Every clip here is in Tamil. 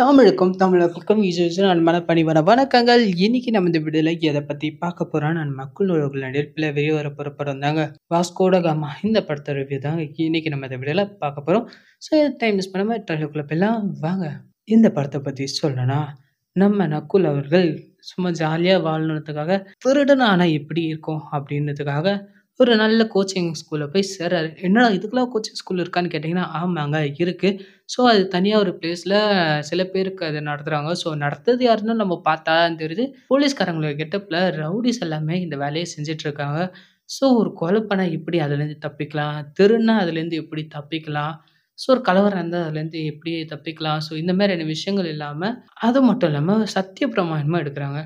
தமிழுக்கும் தமிழர்களுக்கும் அன்பான பணிவான வணக்கங்கள். இன்னைக்கு நம்ம இந்த வீடியோல எதை பத்தி பார்க்க போறோம், நான் மக்கள் உறவுகள் நடிப்பில் வெளிவர போற படம் தாங்க வாஸ்கோட காமா. இந்த படத்தை ரிவ்யூ தாங்க இன்னைக்கு நம்ம இந்த வீடியோல பார்க்க போறோம். ஸோ டைம் மிஸ் பண்ணாம ட்ரைலருக்குள்ள போயிடலாம் வாங்க. இந்த படத்தை பத்தி சொல்லணும்னா, நம்ம நக்குல் அவர்கள் சும்மா ஜாலியா வாழணுன்றதுக்காக திருடன் ஆனா எப்படி இருக்கும் அப்படின்றதுக்காக ஒரு நல்ல கோச்சிங் ஸ்கூல்ல போய் சேர்றாரு. என்னடா இதுக்கெல்லாம் கோச்சிங் ஸ்கூல் இருக்கான்னு கேட்டீங்கன்னா, ஆமாங்க இருக்கு. ஸோ அது தனியா ஒரு பிளேஸ்ல சில பேருக்கு அத நடத்துறாங்க. ஸோ நடத்துறது யாருன்னு நம்ம பார்த்தா தான் தெரியுது. போலீஸ்காரங்களோட கெட்டப்ல ரவுடீஸ் எல்லாமே இந்த வேலைய செஞ்சுட்டு இருக்காங்க. ஸோ ஒரு கொலை பண்ணா எப்படி அதுலேருந்து தப்பிக்கலாம்? திருடுனா அதுலேருந்து எப்படி தப்பிக்கலாம்? ஸோ ஒரு கலவரம் இருந்தா அதுலேருந்து எப்படி தப்பிக்கலாம்? ஸோ இந்த மாதிரியான விஷயங்கள் இல்லாம, அது மட்டும் இல்லாம சத்திய பிரமாணமா எடுக்குறாங்க.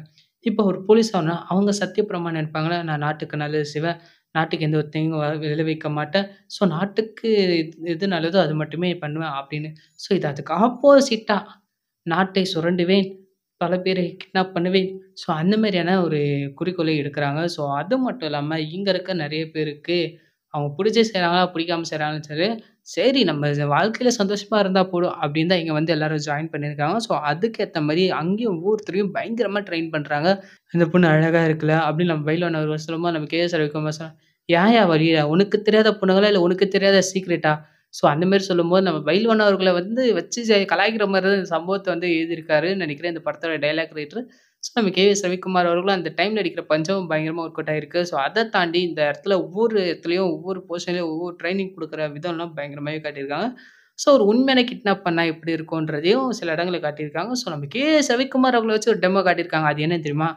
இப்போ ஒரு போலீஸ் ஆவணும்னா, அவங்க சத்திய பிரமாணம் எடுப்பாங்கல்ல, நான் நாட்டுக்கு நல்லது செய்வேன். நாட்டுக்கு எந்த ஒரு தீங்கும் விளைவிக்க மாட்டேன். ஸோ நாட்டுக்கு எது நல்லதோ அது மட்டுமே பண்ணுவேன் அப்படின்னு. ஸோ இது அதுக்கு ஆப்போசிட்டா நாட்டை சுரண்டுவேன், பல பேரை கிட்னாப் பண்ணுவேன். ஸோ அந்த மாதிரியான ஒரு குறிக்கோளை எடுக்குறாங்க. ஸோ அது மட்டும் இல்லாம இங்க இருக்க நெறைய பேருக்கு அவங்க புடிச்சு செய்றாங்களா, பிடிக்காம செய்றாங்கன்னு சரி, சரி நம்ம வாழ்க்கையில சந்தோஷமா இருந்தா போதும் அப்படின்னு தான் இங்க வந்து எல்லாரும் ஜாயின் பண்ணியிருக்காங்க. ஸோ அதுக்கேத்த மாரி அங்கேயும் ஒவ்வொருத்தரையும் பயங்கரமா ட்ரெயின் பண்றாங்க. "இந்த பொண்ணு அழகா இருக்குல்ல" அப்படின்னு நம்ம பைல்வான் அவர்கள் சொல்லும்போது, நம்ம கே.எஸ். ரவிக்குமார் சார், "ஏன்யா வலியுற? உனக்கு தெரியாத பொண்ணுங்களா? இல்ல உனக்கு தெரியாத சீக்ரெட்டா?" ஸோ அந்த மாரி சொல்லும்போது, நம்ம பைல்வான் அவர்கள வந்து வச்சு கலாய்க்கிற மாரி தான் இந்த சம்பவத்த வந்து எழுதியிருக்காருன்னு நெனைக்கிறேன், இந்த படத்தோட டயலாக் ரைட்டர். ஸோ நம்ம கே.எஸ். ரவிக்குமார் அவர்களும் அந்த டைம்ல அடிக்கிற பஞ்சும் பயங்கரமா ஒர்க் அவுட் ஆயிருக்கு. ஸோ அத தாண்டி இந்த இடத்துல ஒவ்வொரு இடத்துலயும், ஒவ்வொரு போர்ஷன்லயும் ஒவ்வொரு ட்ரெய்னிங் குடுக்குற விதம்லாம் பயங்கரமாவே காட்டியிருக்காங்க. ஸோ ஒரு உண்மையான கிட்னாப் பண்ணா எப்படி இருக்கும்ன்றதையும் சில இடங்கள்ல காட்டியிருக்காங்க. ஸோ நம்ம கே.எஸ். ரவிக்குமார் அவர்கள வச்சு ஒரு டெமோ காட்டியிருக்காங்க. அது என்னன்னு தெரியுமா?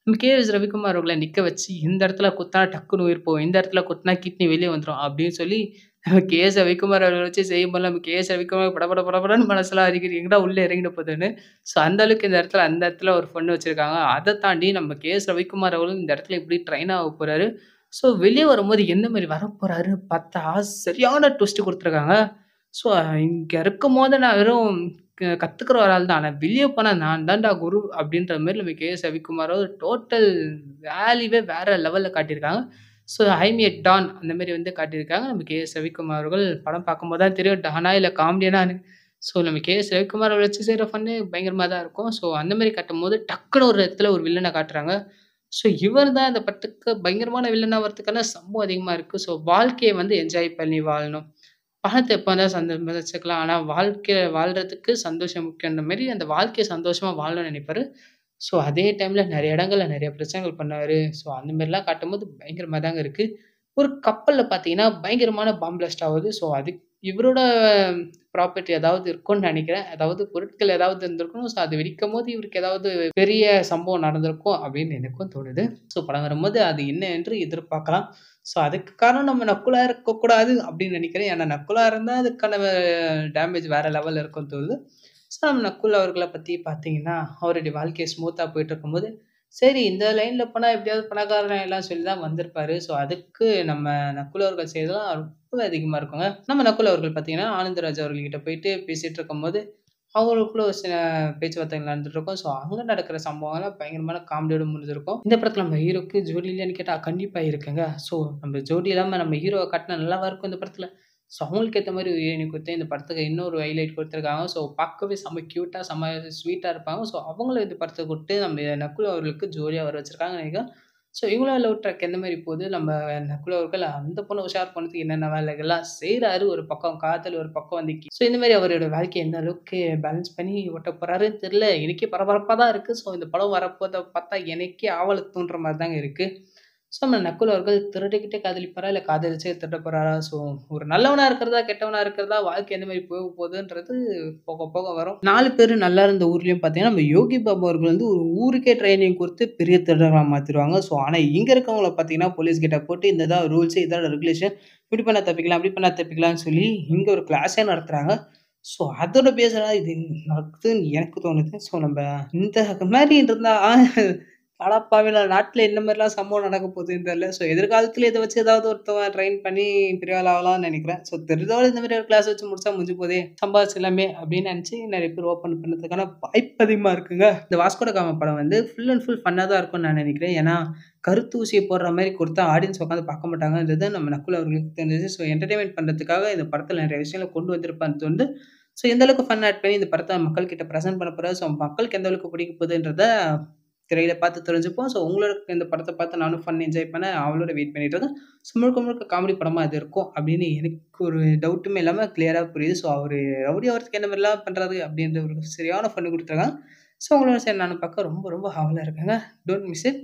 நம்ம கே.எஸ். ரவிக்குமார் அவர்கள நிக்க வச்சு, இந்த இடத்துல குத்துனா டக்குனு உயிர் போகும். இந்த இடத்துல குத்துனா கிட்னி வெளிய வந்துரும் அப்படின்னு சொல்லி, நம்ம கே.எஸ். ரவிக்குமார் அவர்கள வச்சு செய்யும்போது, நம்ம கே.எஸ். ரவிக்குமார் படபடன்னு மனசுலாம் அடிக்குது. எங்கடா உள்ள இறங்கிட போதுன்னு. ஸோ அந்த அளவுக்கு இந்த இடத்துல அந்த இடத்துல ஒரு ஃபன் வச்சிருக்காங்க. அத தாண்டி நம்ம கே.எஸ். ரவிக்குமார் அவர்களும் இந்த இடத்துல எப்படி ட்ரெயின் ஆக போறாரு. ஸோ வெளிய வரும்போது எந்த மாரி வரப்போறாருன்னு பார்த்தா, சரியான ட்விஸ்ட் குடுத்துருக்காங்க. ஸோ இங்க இருக்கும்போது நான் வெறும் கத்துக்கிற ஒரு ஆள் தான். ஆனா வெளிய போனா நான் தான்டா குரு அப்படின்ற மாரி நம்ம கே.எஸ். ரவிக்குமார் டோட்டல் வேல்யூவே வேற லெவல்ல காட்டியிருக்காங்க. So I am a don அந்த மாரி வந்து காட்டியிருக்காங்க. நம்ம கே.எஸ். ரவிக்குமார் அவர்கள் படம் பார்க்கும்போது தான் தெரியும் டானா இல்ல காமெடியனான்னு. ஸோ நம்ம கே.எஸ். ரவிக்குமார் அவர வச்சு செய்ற ஃபன்னே பயங்கரமா தான் இருக்கும். ஸோ அந்த மாரி காட்டும்போது டக்குனு ஒரு இடத்துல ஒரு வில்லன காட்டுறாங்க. ஸோ இவர் தான் இந்த படத்துக்கு பயங்கரமான வில்லனா வரதுக்கான சம்பவம் அதிகமா இருக்கு. ஸோ வாழ்க்கைய வந்து என்ஜாய் பண்ணி வாழணும். பணத்த எப்ப வேணா சம்பாதிச்சுக்கலாம். ஆனா வாழ்க்கைய வாழ்றதுக்கு சந்தோஷம் முக்கியன்ற மாரி அந்த வாழ்க்கைய சந்தோஷமா வாழணும்னு நெனைப்பாரு. ஸோ அதே டைம்ல நெறைய இடங்கள்ல நெறைய பிரச்சனைகள் பண்ணாரு. ஸோ அந்த மாரிலாம் காட்டும்போது பயங்கரமா தாங்க இருக்கு. ஒரு கப்பல்ல பார்த்தீங்கன்னா, பயங்கரமான பாம் பிளாஸ்ட் ஆவுது. ஸோ அதுக் இவரோட ப்ராப்பர்ட்டி ஏதாவது இருக்கும்னு நெனைக்கிறேன். அதாவது பொருட்கள் ஏதாவது இருந்திருக்கும். ஸோ அது வெடிக்கும்போது இவருக்கு ஏதாவது பெரிய சம்பவம் நடந்திருக்கும் அப்படின்னு எனக்கும் தோணுது. ஸோ படம் வரும்போது அது என்ன என்று எதிர்பார்க்கலாம். ஸோ அதுக்கு காரணம் நம்ம நக்குலா இருக்கக்கூடாது அப்படின்னு நெனைக்கிறேன். ஏன்னா நக்குலா இருந்தா அதுக்கான டேமேஜ் வேற லெவல்ல இருக்கும்னு தோணுது. ஸோ நம்ம நக்குல் அவர்கள பத்தி பார்த்தீங்கன்னா, அவருடைய வாழ்க்கை ஸ்மூத்தா போயிட்டுருக்கும்போது, சரி இந்த லைன்ல போனா எப்படியாவது பணக்காரன் ஆயிடலாம்னு சொல்லி தான் வந்திருப்பாரு. ஸோ அதுக்கு நம்ம நக்குல் அவர்கள் செய்ததெல்லாம் ரொம்ப அதிகமா இருக்குங்க. நம்ம நக்குல் அவர்கள் பார்த்தீங்கன்னா, ஆனந்தராஜ் அவர்கள்கிட்ட போயிட்டு பேசிட்டு இருக்கும்போது, அவங்களுக்குள்ள ஒரு சில பேச்சுவார்த்தைகள் நடந்துட்டு இருக்கும். ஸோ அங்க நடக்கிற சம்பவம்லாம் பயங்கரமான காமெடியோட முடிஞ்சிருக்கும். இந்த படத்துல நம்ம ஹீரோக்கு ஜோடி இல்லையான்னு கேட்டா, கண்டிப்பா இருக்குங்க. ஸோ நம்ம ஜோடி இல்லாம நம்ம ஹீரோவ காட்டுனா நல்லாவா இருக்கும் இந்த படத்துல? ஸோ அவங்களுக்கு ஏத்த மாரி ஒரு ஹீரோயினி குடுத்து இந்த படத்துக்கு இன்னொரு ஹைலைட் குடுத்துருக்காங்க. ஸோ பார்க்கவே செம்ம கியூட்டா, செம்ம ஸ்வீட்டா இருப்பாங்க. ஸோ அவங்கள இந்த படத்துக்கு கூப்ட்டு நம்ம நக்குல் அவர்களுக்கு ஜோடியா வர வச்சிருக்காங்கன்னு நெனைக்கிறேன். ஸோ இவங்களோட லவ் ட்ராக் எந்த மாரி போகுது, நம்ம நக்குல் அவர்கள் அந்த பொண்ண உஷார் பண்ணதுக்கு என்னென்ன வேலைகள்லாம் செய்றாரு. ஒரு பக்கம் காதல், ஒரு பக்கம் வந்து ஸோ இந்த மாரி அவரோட வாழ்க்கைய எந்த அளவுக்கு பேலன்ஸ் பண்ணி ஓட்ட போறாருன்னு தெரியல. எனக்கே பரபரப்பா தான் இருக்கு. ஸோ இந்த படம் வரப்போத பார்த்தா எனக்கே ஆவல தூண்டுற மாரி தாங்க இருக்கு. ஸோ நம்ம நக்குல் அவர்கள் திருடிக்கிட்டே காதலிப்பாரா? இல்ல காதலிச்சே திருட போறாரா? ஸோ ஒரு நல்லவனா இருக்கிறதா, கெட்டவனா இருக்கிறதா, வாழ்க்கை எந்த மாரி போக போகுதுன்றது போக போக வரும். 4 பேரு நல்லா இருந்த ஊர்லயும் பார்த்தீங்கன்னா, நம்ம யோகி பாபு அவர்கள் வந்து ஒரு ஊருக்கே ட்ரெய்னிங் குடுத்து பெரிய திருடரா மாத்திருவாங்க. ஸோ ஆனா இங்க இருக்கவங்கள பார்த்தீங்கன்னா, போலீஸ் கெட்டப் போட்டு இந்த இதான் ரூல்ஸ், இதான் ரெகுலேஷன். இப்படி பண்ணா தப்பிக்கலாம், அப்படி பண்ணா தப்பிக்கலாம்னு சொல்லி இங்க ஒரு கிளாஸே நடத்துறாங்க. ஸோ அதோட பேஸா இது நடக்குதுன்னு எனக்கு தோணுது. ஸோ நம்ப இந்த மாரி இருந்தா அடப்பாவிங்களா! நாட்டுல என்ன மாரிலாம் சம்பவம் நடக்க போகுதுன்னு தெரியல. ஸோ எதிர்காலத்துல இத வச்சு ஏதாவது ஒருத்தவன் ட்ரெயின் பண்ணி பெரிய ஆள் ஆகலாம்னு நெனைக்கிறேன். ஸோ தெரிஞ்சவங்க இந்த மாரி ஒரு கிளாஸ் வச்சு முடிச்சா முடிஞ்சு போதே! சம்பாதிச்சிடலாமே! அப்படின்னு நெனச்சு நெறைய பேர் ஓப்பன் பண்ணதுக்கான வாய்ப்பு அதிகமா இருக்குங்க. இந்த வாஸ்கோட காமா படம் வந்து ஃபுல் அண்ட் ஃபுல் ஃபன்னா தான் இருக்கும்னு நான் நெனைக்கிறேன். ஏன்னா, கருத்தூசிய போடுற மாரி குடுத்தா ஆடியன்ஸ் உட்காந்து பார்க்க மாட்டாங்கன்றது நம்ம நக்குல் அவர்களுக்கு தெரிஞ்சது. ஸோ என்டர்டெயின்மென்ட் பண்றதுக்காக இந்த படத்துல நெறைய விஷயங்கள கொண்டு வந்திருப்பாருன்னு தோணுது. ஸோ எந்த அளவுக்கு ஃபன் ஆட் பண்ணி இந்த படத்த மக்கள் கிட்ட பிரசன்ட் பண்ண போறாரு. ஸோ மக்களுக்கு எந்த அளவுக்கு பிடிக்க போகுதுன்றத திரையில பார்த்து தெரிஞ்சுப்போம். ஸோ உங்களுக்கு இந்த படத்த பார்த்து நானும் ஃபன் என்ஜாய் பண்ண அவளோட வெயிட் பண்ணிட்டு இருக்கேன். ஸோ முழுக்க முழுக்க காமெடி படமா இது இருக்கும் அப்படின்னு எனக்கு ஒரு டவுட்டுமே இல்லாம கிளியரா புரியுது. ஸோ அவரு ரவுடி ஆவறதுக்கு என்ன மாரிலாம் பண்றாரு அப்படின்ற ஒரு சரியான ஃபன் குடுத்துருக்காங்க. ஸோ உங்களோட சேர்ந்து நானும் பார்க்க ரொம்ப ரொம்ப ஆவலா இருக்கேங்க. Don't miss it.